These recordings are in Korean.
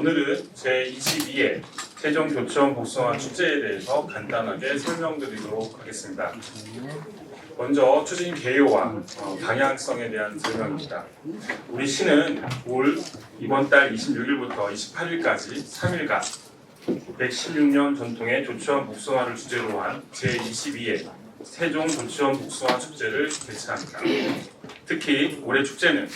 오늘은 제22회 세종조치원 복숭아 축제에 대해서 간단하게 설명드리도록 하겠습니다. 먼저 추진 개요와 방향성에 대한 설명입니다. 우리 시는 이번 달 26일부터 28일까지 3일간 116년 전통의 조치원 복숭아를 주제로 한 제22회 세종조치원 복숭아 축제를 개최합니다. 특히 올해 축제는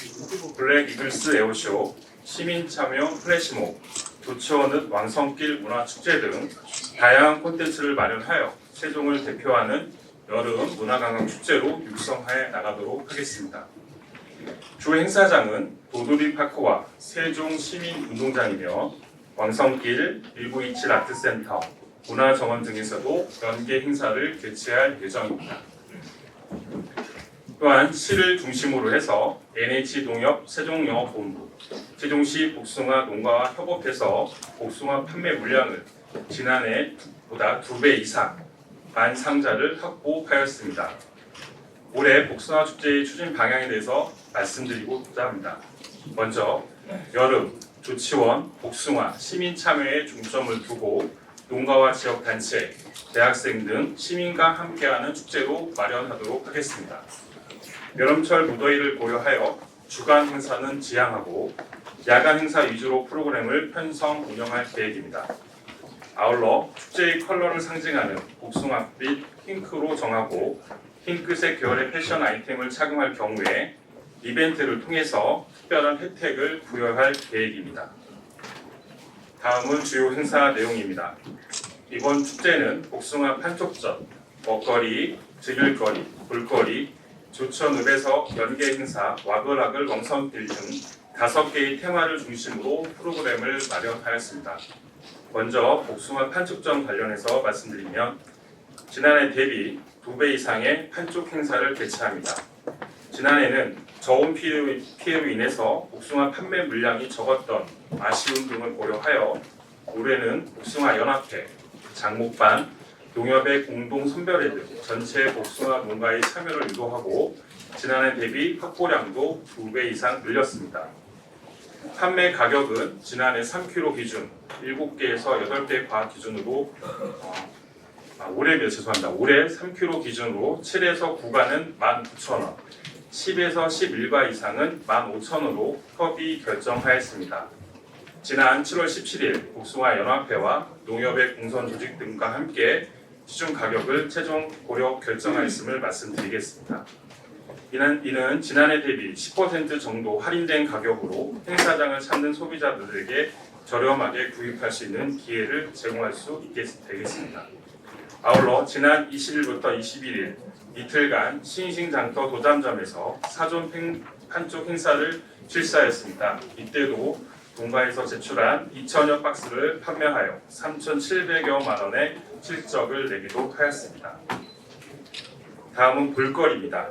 블랙 이글스 에어쇼, 시민 참여 플래시몹, 조치원읍 왕성길 문화축제 등 다양한 콘텐츠를 마련하여 세종을 대표하는 여름 문화관광 축제로 육성해 나가도록 하겠습니다. 주 행사장은 도돌이파크와 세종시민운동장이며 왕성길, 1927 아트센터, 문화정원 등에서도 연계 행사를 개최할 예정입니다. 또한 시를 중심으로 해서 NH농협 세종영업본부, 세종시 복숭아 농가와 협업해서 복숭아 판매 물량을 지난해보다 2배 이상 만 상자를 확보하였습니다. 올해 복숭아 축제의 추진 방향에 대해서 말씀드리고자 합니다. 먼저 여름 조치원 복숭아 시민 참여에 중점을 두고 농가와 지역단체, 대학생 등 시민과 함께하는 축제로 마련하도록 하겠습니다. 여름철 무더위를 고려하여 주간 행사는 지양하고 야간 행사 위주로 프로그램을 편성 운영할 계획입니다. 아울러 축제의 컬러를 상징하는 복숭아빛 핑크로 정하고 핑크색 계열의 패션 아이템을 착용할 경우에 이벤트를 통해서 특별한 혜택을 부여할 계획입니다. 다음은 주요 행사 내용입니다. 이번 축제는 복숭아 판촉전, 먹거리, 즐길거리, 볼거리, 조치원읍에서 연계 행사, 와글와글 왕성길 등 5개의 테마를 중심으로 프로그램을 마련하였습니다. 먼저 복숭아 판촉전 관련해서 말씀드리면 지난해 대비 2배 이상의 판촉 행사를 개최합니다. 지난해는 저온 피해로 인해서 복숭아 판매 물량이 적었던 아쉬움 등을 고려하여 올해는 복숭아 연합회, 장목반, 농협의 공동 선별회 등 전체 복숭아 농가의 참여를 유도하고 지난해 대비 확보량도 2배 이상 늘렸습니다. 판매 가격은 지난해 3kg 기준 7개에서 8개 과 기준으로 올해 3kg 기준으로 7에서 9가는 19,000원, 10에서 11가 이상은 15,000원으로 협의 결정하였습니다. 지난 7월 17일 복숭아 연합회와 농협의 공선 조직 등과 함께 시중 가격을 최종 고려 결정하였음을 말씀드리겠습니다. 이는 지난해 대비 10% 정도 할인된 가격으로 행사장을 찾는 소비자들에게 저렴하게 구입할 수 있는 기회를 제공할 수 있게 되겠습니다. 아울러 지난 20일부터 21일 이틀간 싱싱장터 도담점에서 사전 판촉 행사를 실시하였습니다. 이때도 농가에서 제출한 2,000여 박스를 판매하여 3,700여만 원의 실적을 내기도 하였습니다. 다음은 볼거리입니다.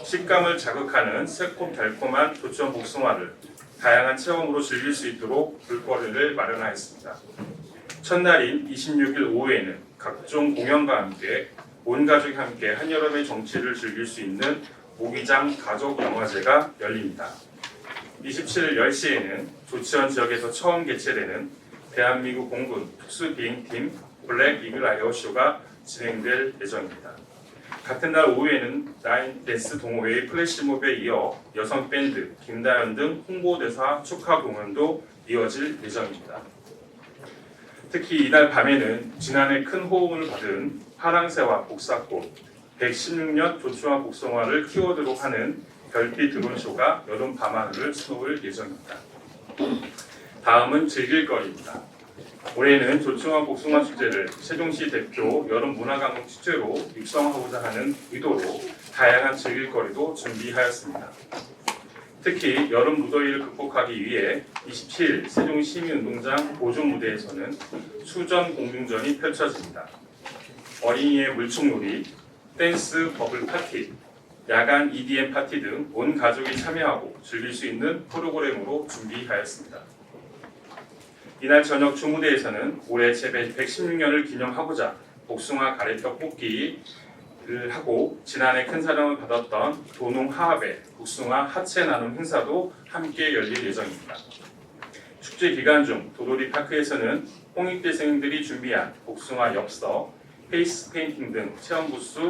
식감을 자극하는 새콤달콤한 조치원 복숭아를 다양한 체험으로 즐길 수 있도록 볼거리를 마련하였습니다. 첫날인 26일 오후에는 각종 공연과 함께 온 가족이 함께 한여름의 정취를 즐길 수 있는 모기장 가족 영화제가 열립니다. 27일 10시에는 조치원 지역에서 처음 개최되는 대한민국 공군 특수비행팀 블랙 이글 에어쇼가 진행될 예정입니다. 같은 날 오후에는 나인 댄스 동호회의 플래시몹에 이어 여성 밴드 김다연 등 홍보대사 축하 공연도 이어질 예정입니다. 특히 이날 밤에는 지난해 큰 호응을 받은 파랑새와 복사꽃, 116년 조치원 복숭아를 키워드로 하는 별빛 드론쇼가 여름 밤하늘을 수놓을 예정입니다. 다음은 즐길거리입니다. 올해는 조치원 복숭아 축제를 세종시 대표 여름 문화관광 축제로 육성하고자 하는 의도로 다양한 즐길거리도 준비하였습니다. 특히 여름 무더위를 극복하기 위해 27일 세종시민운동장 보존 무대에서는 수전 공중전이 펼쳐집니다. 어린이의 물총놀이, 댄스 버블 파티, 야간 EDM 파티 등 온 가족이 참여하고 즐길 수 있는 프로그램으로 준비하였습니다. 이날 저녁 주무대에서는 올해 재배 116년을 기념하고자 복숭아 가래떡 볶기를 하고 지난해 큰 사랑을 받았던 도농하합의 복숭아 하체 나눔 행사도 함께 열릴 예정입니다. 축제 기간 중 도돌이 파크에서는 홍익대생들이 준비한 복숭아 엽서, 페이스 페인팅 등 체험 부스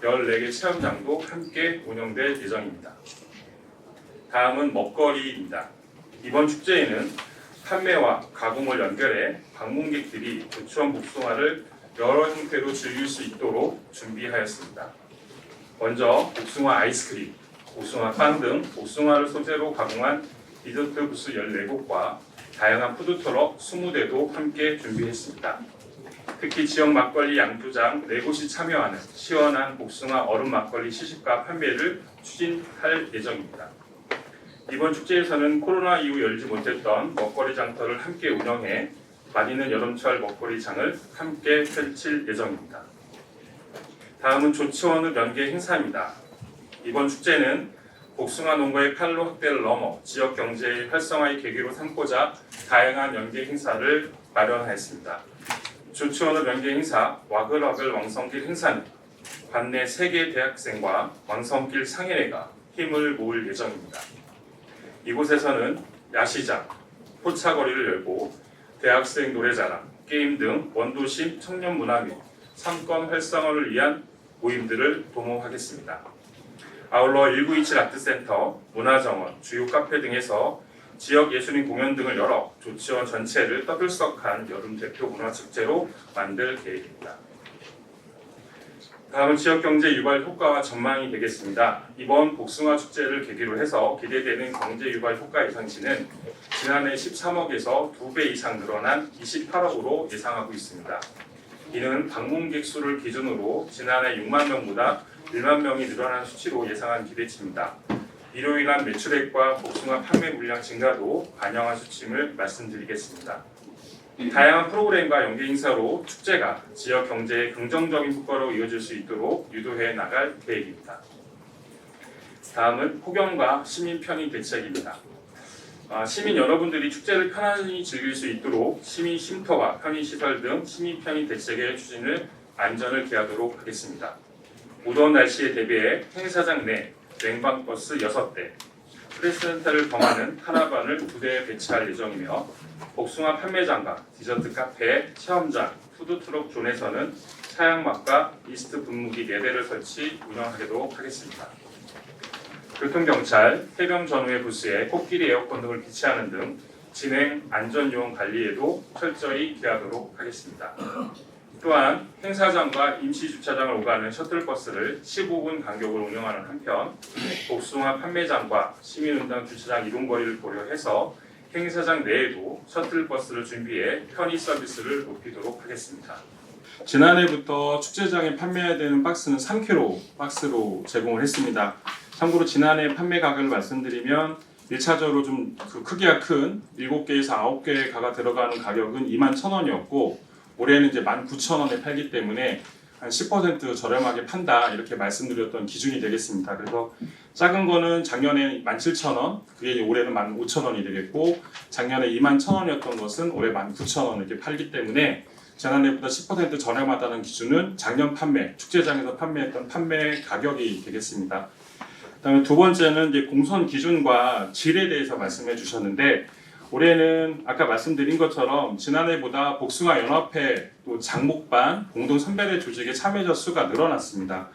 14개 체험장도 함께 운영될 예정입니다. 다음은 먹거리입니다. 이번 축제에는 판매와 가공을 연결해 방문객들이 조치원 복숭아를 여러 형태로 즐길 수 있도록 준비하였습니다. 먼저 복숭아 아이스크림, 복숭아 빵 등 복숭아를 소재로 가공한 디저트 부스 14곳과 다양한 푸드트럭 20대도 함께 준비했습니다. 특히 지역 막걸리 양조장 4곳이 참여하는 시원한 복숭아 얼음 막걸리 시식과 판매를 추진할 예정입니다. 이번 축제에서는 코로나 이후 열지 못했던 먹거리 장터를 함께 운영해 맛있는 여름철 먹거리장을 함께 펼칠 예정입니다. 다음은 조치원읍 연계 행사입니다. 이번 축제는 복숭아 농가의 판로 확대를 넘어 지역 경제의 활성화의 계기로 삼고자 다양한 연계 행사를 마련하였습니다. 조치원읍 연계 행사 와글와글 왕성길 행사는 관내 3개 대학생과 왕성길 상인회가 힘을 모을 예정입니다. 이곳에서는 야시장, 포차거리를 열고 대학생 노래자랑, 게임 등 원도심 청년 문화 및 상권 활성화를 위한 모임들을 도모하겠습니다. 아울러 1927 아트센터, 문화정원, 주요 카페 등에서 지역 예술인 공연 등을 열어 조치원 전체를 떠들썩한 여름 대표 문화축제로 만들 계획입니다. 다음은 지역경제 유발 효과와 전망이 되겠습니다. 이번 복숭아 축제를 계기로 해서 기대되는 경제 유발 효과 예상치는 지난해 13억에서 2배 이상 늘어난 28억으로 예상하고 있습니다. 이는 방문객 수를 기준으로 지난해 6만 명보다 1만 명이 늘어난 수치로 예상한 기대치입니다. 이로 인한 매출액과 복숭아 판매 물량 증가도 반영한 수치임을 말씀드리겠습니다. 다양한 프로그램과 연계 행사로 축제가 지역 경제에 긍정적인 효과로 이어질 수 있도록 유도해 나갈 계획입니다. 다음은 폭염과 시민 편의 대책입니다. 시민 여러분들이 축제를 편안히 즐길 수 있도록 시민 쉼터와 편의시설 등 시민 편의 대책의 추진을 안전을 기하도록 하겠습니다. 무더운 날씨에 대비해 행사장 내 냉방버스 6대, 프레스센터를 범하는 카라반을 2대 배치할 예정이며 복숭아 판매장과 디저트 카페, 체험장, 푸드트럭 존에서는 차양막과 미스트 분무기 4대를 설치 운영하도록 하겠습니다. 교통경찰, 해병 전후의 부스에 코끼리 에어컨 등을 비치하는 등 진행 안전요원 관리에도 철저히 기하도록 하겠습니다. 또한 행사장과 임시주차장을 오가는 셔틀버스를 15분 간격으로 운영하는 한편 복숭아 판매장과 시민운당 주차장 이동거리를 고려해서 행사장 내에도 셔틀버스를 준비해 편의 서비스를 높이도록 하겠습니다. 지난해부터 축제장에 판매해야 되는 박스는 3kg 박스로 제공을 했습니다. 참고로 지난해 판매 가격을 말씀드리면 1차적으로 좀 크기가 큰 7개에서 9개의 가가 들어가는 가격은 21,000원이었고 올해는 이제 19,000원에 팔기 때문에 한 10% 저렴하게 판다 이렇게 말씀드렸던 기준이 되겠습니다. 그래서 작은 거는 작년에 17,000원, 그게 올해는 15,000원이 되겠고 작년에 21,000원이었던 것은 올해 19,000원 이렇게 팔기 때문에 지난해보다 10% 저렴하다는 기준은 작년 판매, 축제장에서 판매했던 판매 가격이 되겠습니다. 그다음에 두 번째는 이제 공선 기준과 질에 대해서 말씀해 주셨는데 올해는 아까 말씀드린 것처럼 지난해보다 복숭아 연합회 또 장목반 공동 선별회 조직의 참여자 수가 늘어났습니다.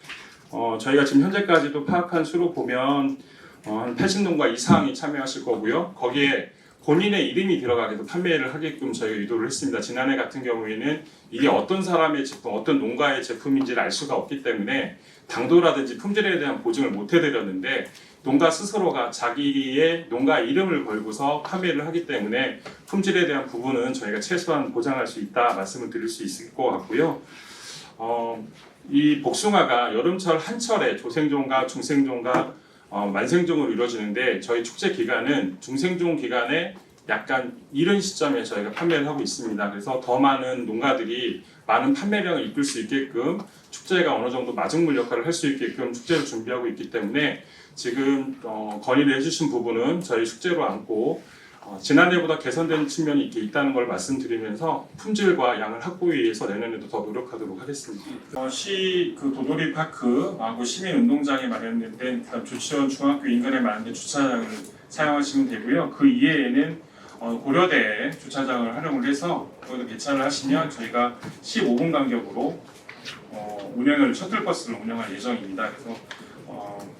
저희가 지금 현재까지도 파악한 수로 보면 한 80농가 이상이 참여하실 거고요. 거기에 본인의 이름이 들어가게 해서 판매를 하게끔 저희가 유도를 했습니다. 지난해 같은 경우에는 이게 어떤 사람의 제품, 어떤 농가의 제품인지를 알 수가 없기 때문에 당도라든지 품질에 대한 보증을 못 해드렸는데 농가 스스로가 자기의 농가 이름을 걸고서 판매를 하기 때문에 품질에 대한 부분은 저희가 최소한 보장할 수 있다 말씀을 드릴 수 있을 것 같고요. 이 복숭아가 여름철 한철에 조생종과 중생종과 만생종으로 이루어지는데 저희 축제 기간은 중생종 기간에 약간 이른 시점에 저희가 판매를 하고 있습니다. 그래서 더 많은 농가들이 많은 판매량을 이끌 수 있게끔 축제가 어느 정도 마중물 역할을 할 수 있게끔 축제를 준비하고 있기 때문에 지금 건의를 해주신 부분은 저희 축제로 안고 지난해보다 개선된 측면이 이렇게 있다는 걸 말씀드리면서 품질과 양을 확보하기 위해서 내년에도 더 노력하도록 하겠습니다. 시 도돌이 파크하고 시민 운동장에 마련된 조치원 중학교 인근에 마련된 주차장을 사용하시면 되고요. 그 이외에는 고려대 주차장을 활용을 해서 거기서 배차를 하시면 저희가 15분 간격으로 셔틀버스를 운영할 예정입니다. 그래서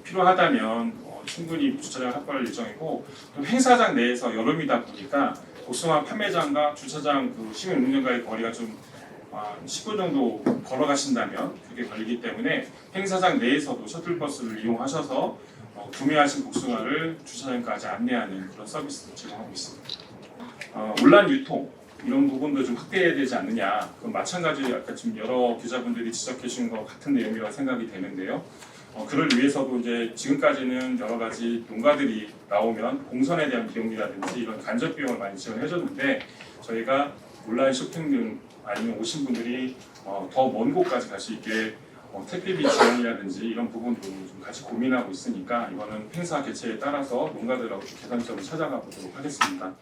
필요하다면 충분히 주차장을 확보할 예정이고, 또 행사장 내에서 여름이다 보니까 복숭아 판매장과 주차장 그 시민 운영과의 거리가 좀 10분 정도 걸어가신다면 그게 걸리기 때문에 행사장 내에서도 셔틀버스를 이용하셔서 구매하신 복숭아를 주차장까지 안내하는 그런 서비스도 제공하고 있습니다. 온라인 유통 이런 부분도 좀 확대해야 되지 않느냐. 그건 마찬가지 아까 지금 여러 기자분들이 지적해 주신 것 같은 내용이라고 생각이 되는데요. 그를 위해서도 이제 지금까지는 여러 가지 농가들이 나오면 공선에 대한 비용이라든지 이런 간접 비용을 많이 지원해 줬는데, 저희가 온라인 쇼핑 등 아니면 오신 분들이 더 먼 곳까지 갈 수 있게 택배비 지원이라든지 이런 부분도 좀 같이 고민하고 있으니까 이거는 행사 개최에 따라서 농가들하고 개선점을 찾아가 보도록 하겠습니다.